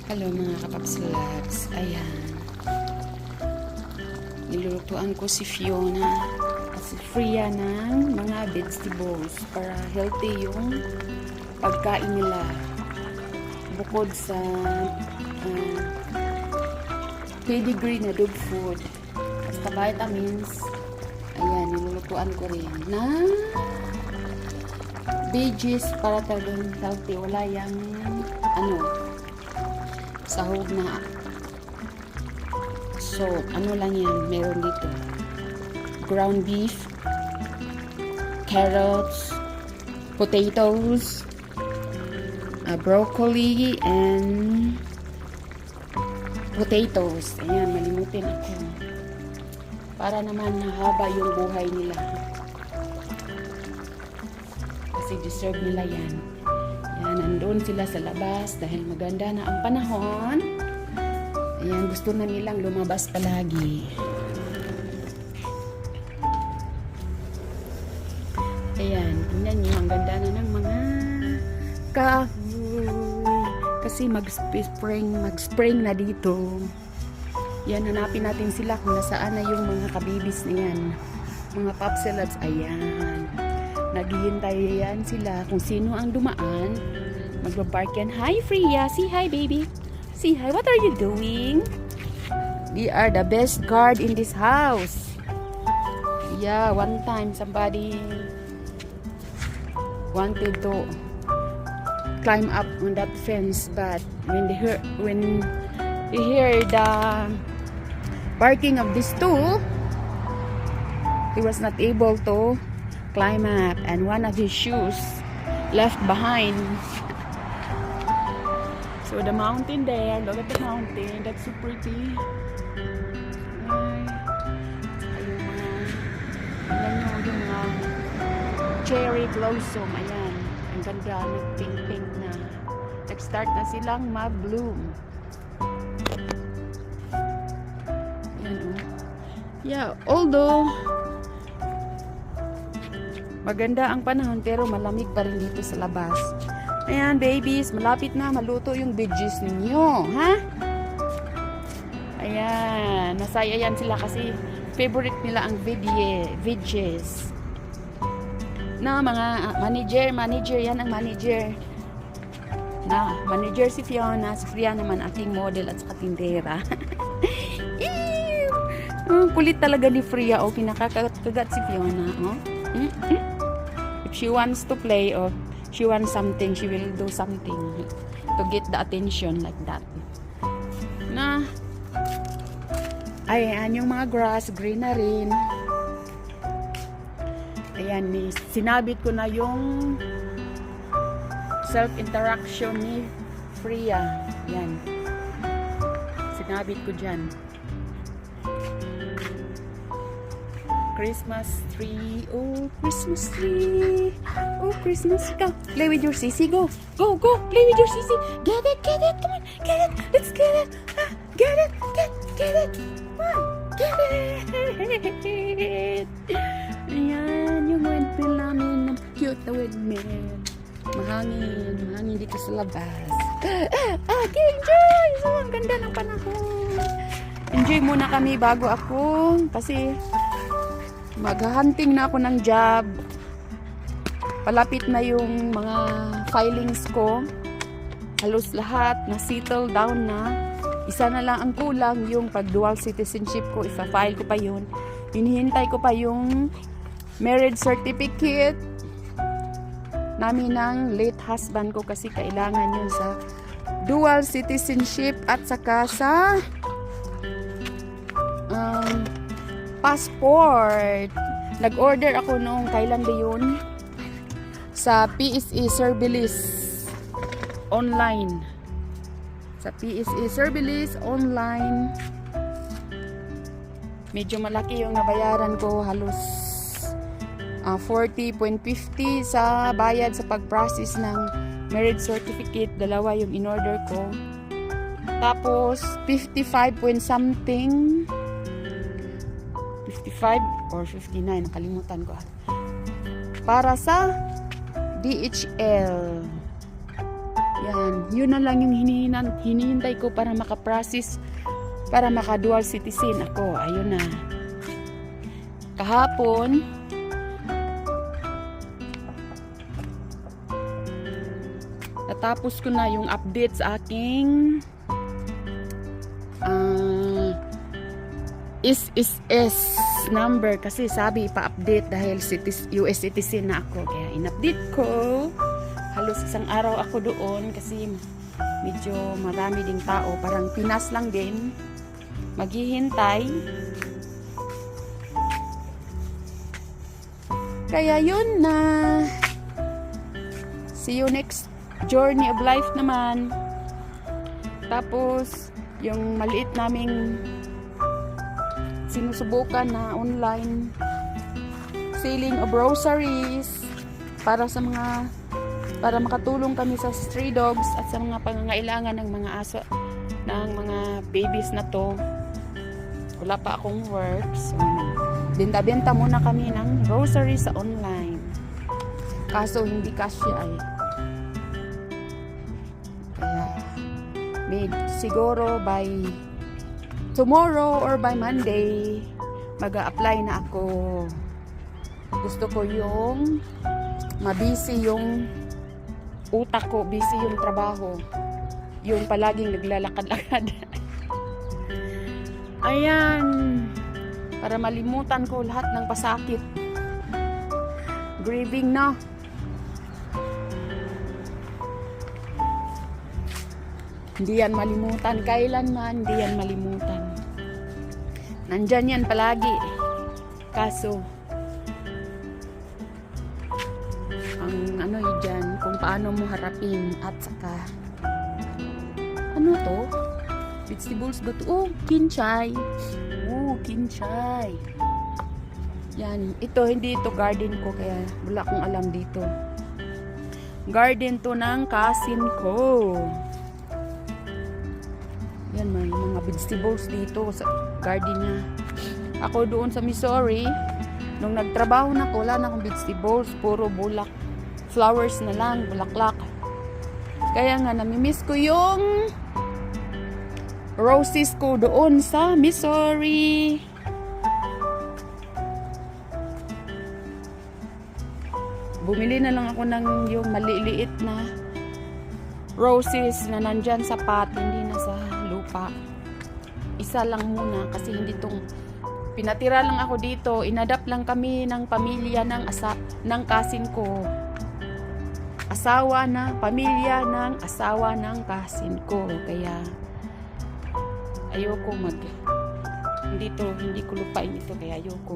Hello mga kapapslabs. Ayan. Nilulutuan ko si Fiona at si Freya ng mga vegetables para healthy yung pagkain nila. Bukod sa pedigree na dog food at sa vitamins, ayan, nilulutuan ko rin na veggies para talagang healthy. Wala yung sahog na. So, ano lang yan, meron dito. Ground beef, carrots, potatoes, broccoli, and potatoes. Ayan, malimutin ako. Para naman haba yung buhay nila. Kasi deserve nila yan. Ayan, nandun sila sa labas dahil maganda na ang panahon. Ayan, gusto na nilang lumabas palagi. Ayan, tingnan nyo, ang ganda na ng mga kahoy. Kasi mag-spring na dito. Yan, hanapin natin sila kung nasaan na yung mga kabibis na yan. Mga popsilots, ayan. Naghihintay yan sila kung sino ang dumaan. Magbabark yan. Hi, Freya. Say hi, baby. Say hi. What are you doing? We are the best guard in this house. Yeah, one time somebody wanted to climb up on that fence, but when they hear the barking of these two, he was not able to climb up, and one of his shoes left behind. So the mountain there, look at the mountain, that's so pretty. Yung mga cherry blossom, ayan, ang ganda, nag-pink-pink na, nag-start na silang mag-bloom. Ayan, oh. Yeah, although maganda ang panahon, pero malamig pa rin dito sa labas. Ayan, babies, malapit na maluto yung veggies ninyo, ha? Ayan, masaya yan sila kasi favorite nila ang veggies. Na mga manager, yan ang manager. Na, manager si Fiona, si Freya naman ating model at saka tindera. Kulit talaga ni Freya, oh, kinakakagat si Fiona, oh. If she wants to play or she wants something, she will do something to get the attention like that. Na, ayan, yung mga grass, green na rin. Ayan, sinabit ko na yung self-interaction ni Freya. Ayan. Sinabit ko dyan. Christmas tree. Oh, Christmas tree. Oh, Christmas. Go. Play with your sissy. Go. Go, go. Play with your sissy. Get it, get it. Come on. Get it. Let's get it. Get it. Get it. Come on. Get it. Ayan, yung windmill namin. Cute na windmill. Mahangin dito sa labas. Enjoy! So, ang ganda ng panahon. Enjoy muna kami bago ako. Kasi maghahunting na ako ng job. Palapit na yung mga filings ko. Halos lahat na settle down na. Isa na lang ang kulang, yung pag dual citizenship ko. Ipa-file ko pa yun. Hinihintay ko pa yung marriage certificate namin ng late husband ko kasi kailangan yun sa dual citizenship at saka sa passport. Nag-order ako nung kailan ba yun? Sa PSE Servilis online. Sa PSE Servilis online. Medyo malaki yung nabayaran ko. Halos 40.50 sa bayad sa pag-process ng marriage certificate. Dalawa yung in-order ko. Tapos 55 point something, 55 or 59, nakalimutan ko. Para sa DHL. Yan, yun na lang yung hinihintay ko para makaprocess, para maka-dual citizen ako. Ayun na. Kahapon, natapos ko na yung update sa aking SSS number kasi sabi ipa-update dahil US citizen na ako. Kaya in-update ko. Halos isang araw ako doon kasi medyo marami ding tao. Parang Pinas lang din. Maghihintay. Kaya yun na. See you next journey of life naman. Tapos, yung maliit naming sinusubukan na online selling of groceries para makatulong kami sa stray dogs at sa mga pangangailangan ng mga aso, ng mga babies na to. Wala pa akong work, so benta-benta muna kami ng groceries sa online. Kaso hindi kasya ay. Kaya siguro by tomorrow or by Monday mag-a-apply na ako. Gusto ko yung mabisi yung utak ko, busy yung trabaho. Yung palaging naglalakad-lakad. Ayan. Para malimutan ko lahat ng pasakit. Grieving na. Hindi yan malimutan. Kailanman, hindi yan malimutan. Nandyan yan palagi. Kaso, ang ano yun dyan, kung paano mo harapin at saka ano to? Vegetables ba to? Oh, kinchay. Oh, kinchay. Yan. Ito, hindi ito garden ko kaya wala akong alam dito. Garden to ng cousin ko. Yan, may mga vegetables dito sa garden niya. Ako doon sa Missouri, nung nagtrabaho na ko, wala na akong vegetables. Puro bulak. Flowers na lang, bulaklak. Kaya nga, namimiss ko yung roses ko doon sa Missouri. Bumili na lang ako ng yung maliliit na roses na nandyan sa pot, hindi na sa lupa. Isa lang muna kasi hindi tong pinatira lang ako dito. Inadapt lang kami ng pamilya ng cousin ko. Pamilya ng asawa ng cousin ko. Kaya ayoko hindi ko lupain ito, kaya ayoko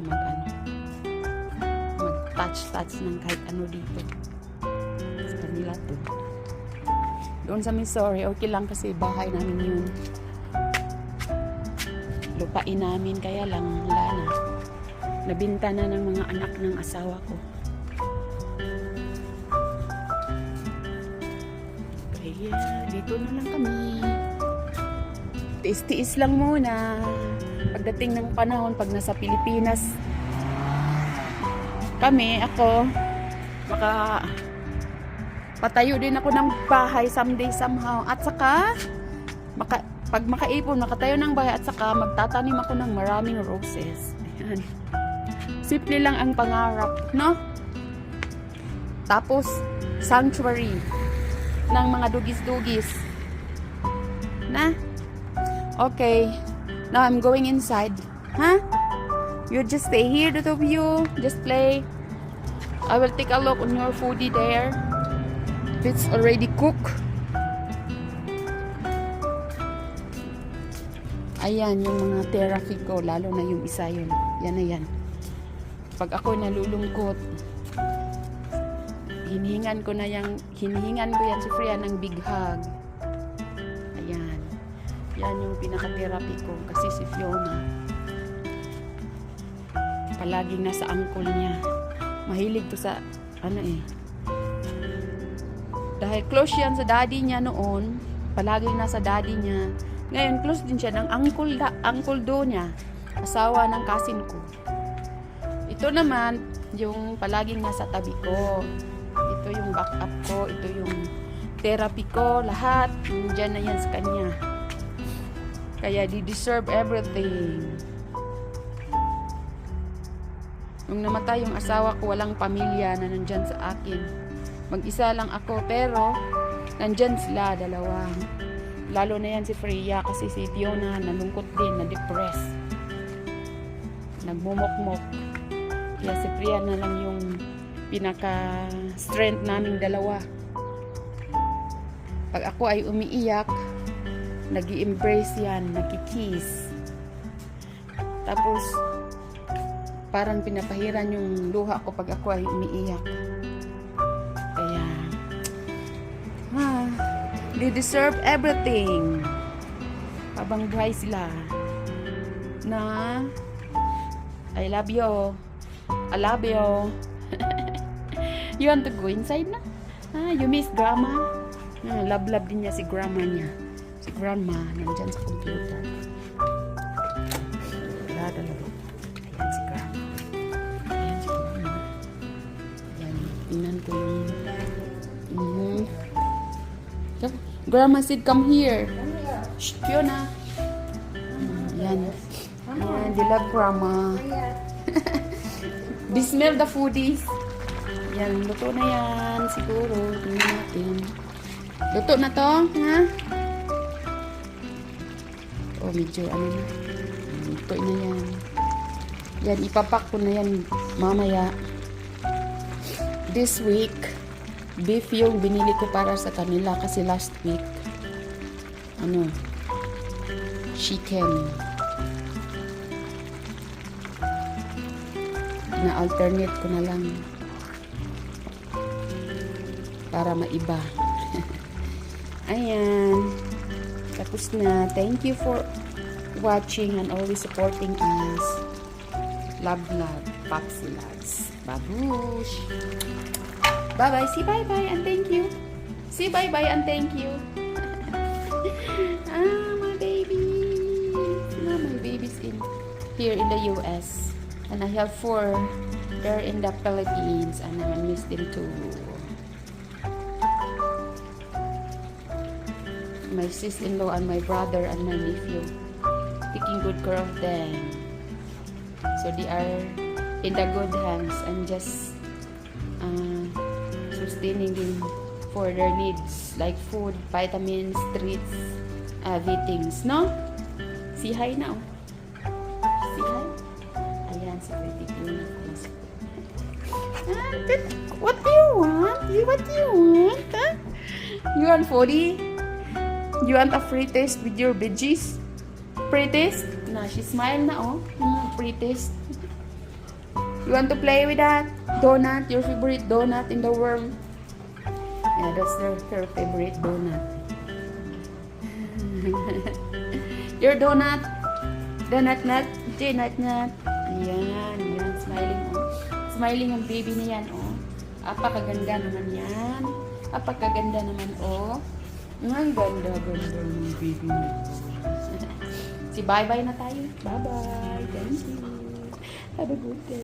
mag-touch ng kahit ano dito sa kanila to. Doon sa Missouri, okay lang kasi bahay namin yun. Lupain namin, kaya lang wala na. Nabinta na ng mga anak ng asawa ko. Kaya dito na lang kami. Tiis-tiis lang muna. Pagdating ng panahon, pag nasa Pilipinas ako, patayo din ako ng bahay someday somehow. At saka, pag makaipon, makatayo ng bahay at saka magtatanim ako ng maraming roses. Ayan. Simple lang ang pangarap, no? Tapos, sanctuary ng mga dugis-dugis. Na? Okay. Now I'm going inside. Huh? You just stay here, the two of you. Just play. I will take a look on your foodie there. If it's already cooked. Ayan, yung mga therapy ko. Lalo na yung isa yun. Yan na yan. Pag ako nalulungkot, hinihingan ko yan si Freya ng big hug. Ayan. Yan yung pinaka-therapy ko. Kasi si Fiona, palaging nasa angkol niya. Mahilig to sa, dahil close yan sa daddy niya noon, palaging nasa daddy niya. Ngayon, close din siya ng uncle do niya, asawa ng cousin ko. Ito naman, yung palaging nasa tabi ko. Ito yung backup ko. Ito yung therapy ko, lahat. Diyan na yan sa kanya. Kaya they deserve everything. Nung namatay yung asawa ko, walang pamilya na nandyan sa akin. Mag-isa lang ako, pero nandyan sila, dalawa. Lalo na yan si Freya, kasi si Fiona nalungkot din, na-depress. Nagmumok-mok. Kaya si Freya na lang yung pinaka-strength naming dalawa. Pag ako ay umiiyak, nag-i-embrace yan, nag-kiss. Tapos, parang pinapahiran yung luha ko pag ako ay umiiyak. Kaya, they deserve everything. Habang buhay sila. Na, I love you. I love you. You want to go inside na? You miss grandma? Love din niya si grandma niya. Si grandma, nandyan sa computer. Ayan si grandma. Ayan si grandma. Ayan, tingnan ko yung... Grandma said, come here. Shh, Fiona. Ayan. Ayan, they love grandma. They smell the foodies. Yan, luto na yan. Siguro. Tingnan natin. Luto na to, ha? Oh, medyo ano na. Luto na yan. Yan, ipapak ko na yan mamaya. This week, beef yung binili ko para sa kanila kasi last week, chicken. Na-alternate ko na lang para maiba. Ayan. Tapos na. Thank you for watching and always supporting us. Love, Popsy Lads. Babush! Bye-bye. See bye-bye and thank you. See bye-bye and thank you. My babies. My babies here in the US. And I have 4. They're in the Philippines and I miss them too. My sis-in-law and my brother and my nephew. Taking good care of them. So they are in the good hands and just sustaining them for their needs like food, vitamins, treats, vitamins, no? Say hi now. Say hi. Ayan, si Pretty Fiona. What do you want? What do you want? Huh? You want 40? You want a free taste with your veggies? Free taste? Na, she smile na, oh. Free taste. You want to play with that? Donut, your favorite donut in the world. Yeah, that's her favorite donut. Your donut. Donut nut. Donut nut. Ayan, yan. Smiling, oh. Smiling ang baby niyan, oh. Apakaganda naman yan. Apakaganda naman, oh. Ang ganda-ganda ng baby mo. Si bye-bye na tayo. Bye-bye. Thank you. Have a good day.